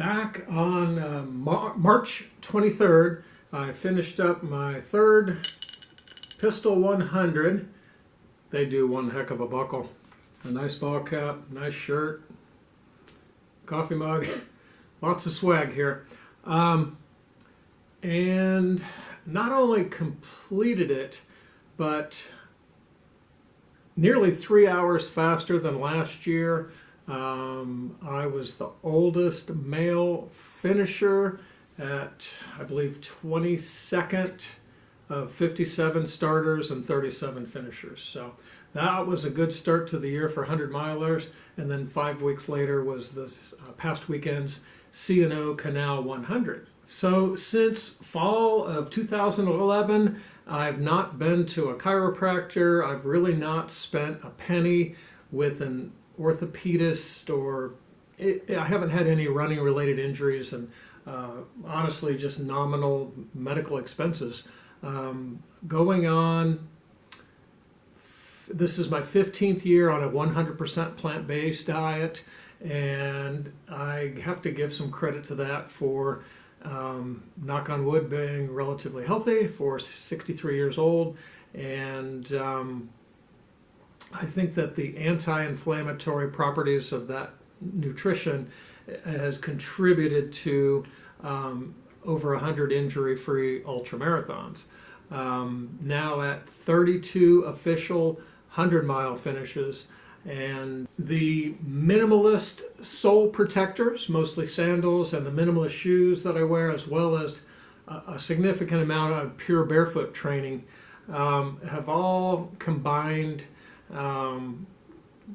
Back on March 23rd, I finished up my third Pistol 100. They do one heck of a buckle. A nice ball cap, nice shirt, coffee mug, lots of swag here. And not only completed it, but nearly 3 hours faster than last year. I was the oldest male finisher at, I believe, 22nd of 57 starters and 37 finishers. So that was a good start to the year for 100 milers. And then 5 weeks later was this past weekend's C&O Canal 100. So since fall of 2011, I've not been to a chiropractor. I've really not spent a penny with an orthopedist, or I haven't had any running related injuries, and honestly just nominal medical expenses. Going on, this is my 15th year on a 100% plant-based diet, and I have to give some credit to that for, knock on wood, being relatively healthy for 63 years old. And I think that the anti-inflammatory properties of that nutrition has contributed to over 100 injury-free ultramarathons. Now at 32 official 100-mile finishes, and the minimalist sole protectors, mostly sandals, and the minimalist shoes that I wear, as well as a significant amount of pure barefoot training, have all combined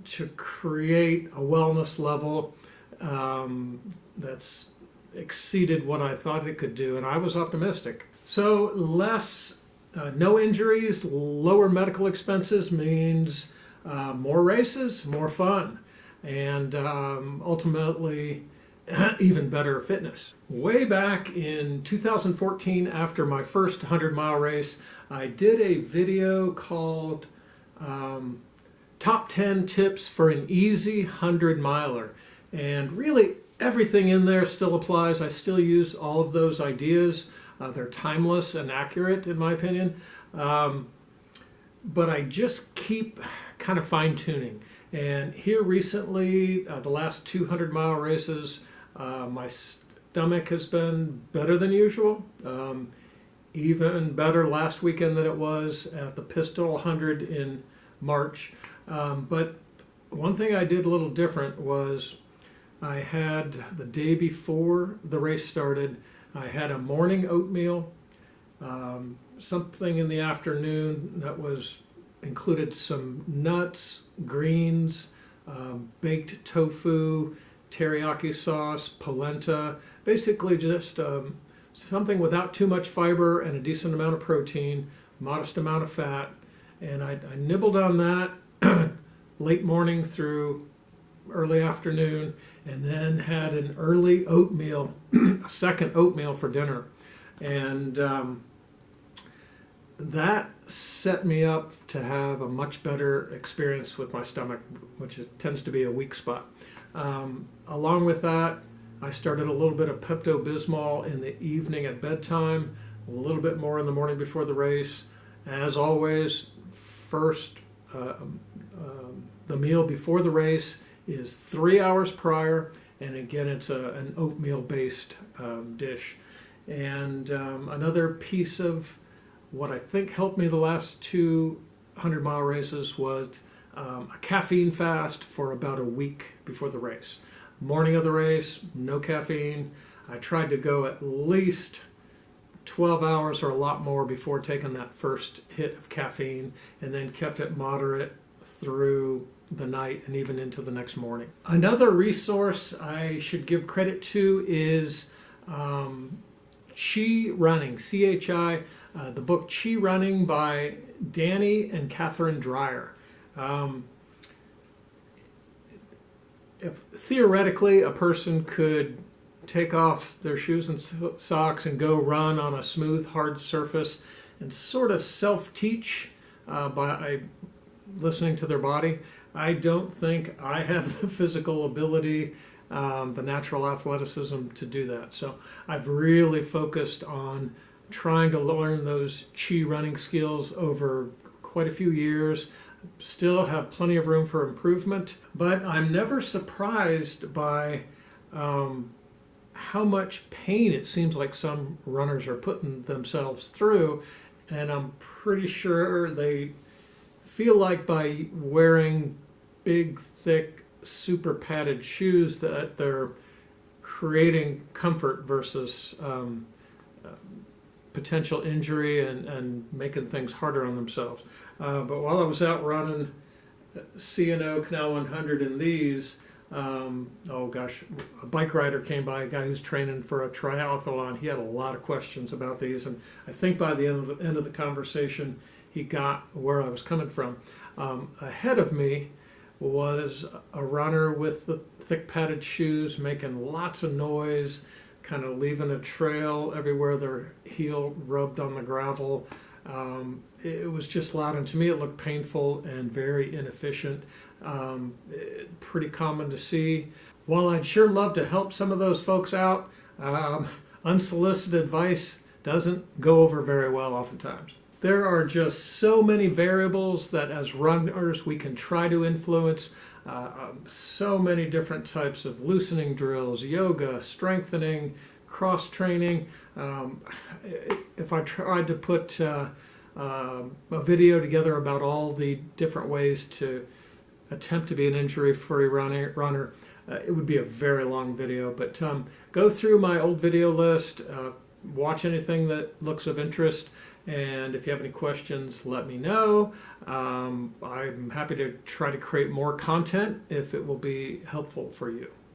to create a wellness level that's exceeded what I thought it could do, and I was optimistic. So no injuries, lower medical expenses means more races, more fun, and ultimately even better fitness. Way back in 2014, after my first 100-mile race, I did a video called Top 10 Tips for an Easy 100-miler. And really everything in there still applies. I still use all of those ideas. They're timeless and accurate in my opinion. But I just keep kind of fine-tuning. And here recently, the last 200-mile races, my stomach has been better than usual. Even better last weekend than it was at the Pistol 100 in March. But one thing I did a little different was I had, the day before the race started, I had a morning oatmeal, something in the afternoon that included some nuts, greens, baked tofu, teriyaki sauce, polenta, basically just something without too much fiber and a decent amount of protein, modest amount of fat. And I nibbled on that late morning through early afternoon, and then had an early oatmeal, a second oatmeal for dinner. And that set me up to have a much better experience with my stomach, which tends to be a weak spot. Along with that, I started a little bit of Pepto-Bismol in the evening at bedtime, a little bit more in the morning before the race. As always, first, the meal before the race is 3 hours prior, and again, it's an oatmeal-based dish. And another piece of what I think helped me the last 2 100-mile races was a caffeine fast for about a week before the race. Morning of the race, no caffeine. I tried to go at least 12 hours or a lot more before taking that first hit of caffeine, and then kept it moderate through the night and even into the next morning. Another resource I should give credit to is Chi Running, C-H-I, the book Chi Running by Danny and Catherine Dreyer. If theoretically a person could take off their shoes and socks and go run on a smooth, hard surface and sort of self-teach by listening to their body, I don't think I have the physical ability the natural athleticism to do that. So I've really focused on trying to learn those chi running skills over quite a few years. Still have plenty of room for improvement, but I'm never surprised by how much pain it seems like some runners are putting themselves through, and I'm pretty sure they feel like by wearing big, thick, super padded shoes that they're creating comfort versus potential injury and making things harder on themselves. But while I was out running C&O Canal 100 in these, oh gosh, a bike rider came by, a guy who's training for a triathlon. He had a lot of questions about these, and I think by the end of the conversation, he got where I was coming from. Ahead of me was a runner with the thick padded shoes, making lots of noise, kind of leaving a trail everywhere their heel rubbed on the gravel. It was just loud, and to me it looked painful and very inefficient. Pretty common to see. While I'd sure love to help some of those folks out, unsolicited advice doesn't go over very well oftentimes. There are just so many variables that as runners we can try to influence. So many different types of loosening drills, yoga, strengthening, cross training. If I tried to put a video together about all the different ways to attempt to be an injury-free runner, it would be a very long video. But go through my old video list, watch anything that looks of interest, and if you have any questions, let me know. I'm happy to try to create more content if it will be helpful for you.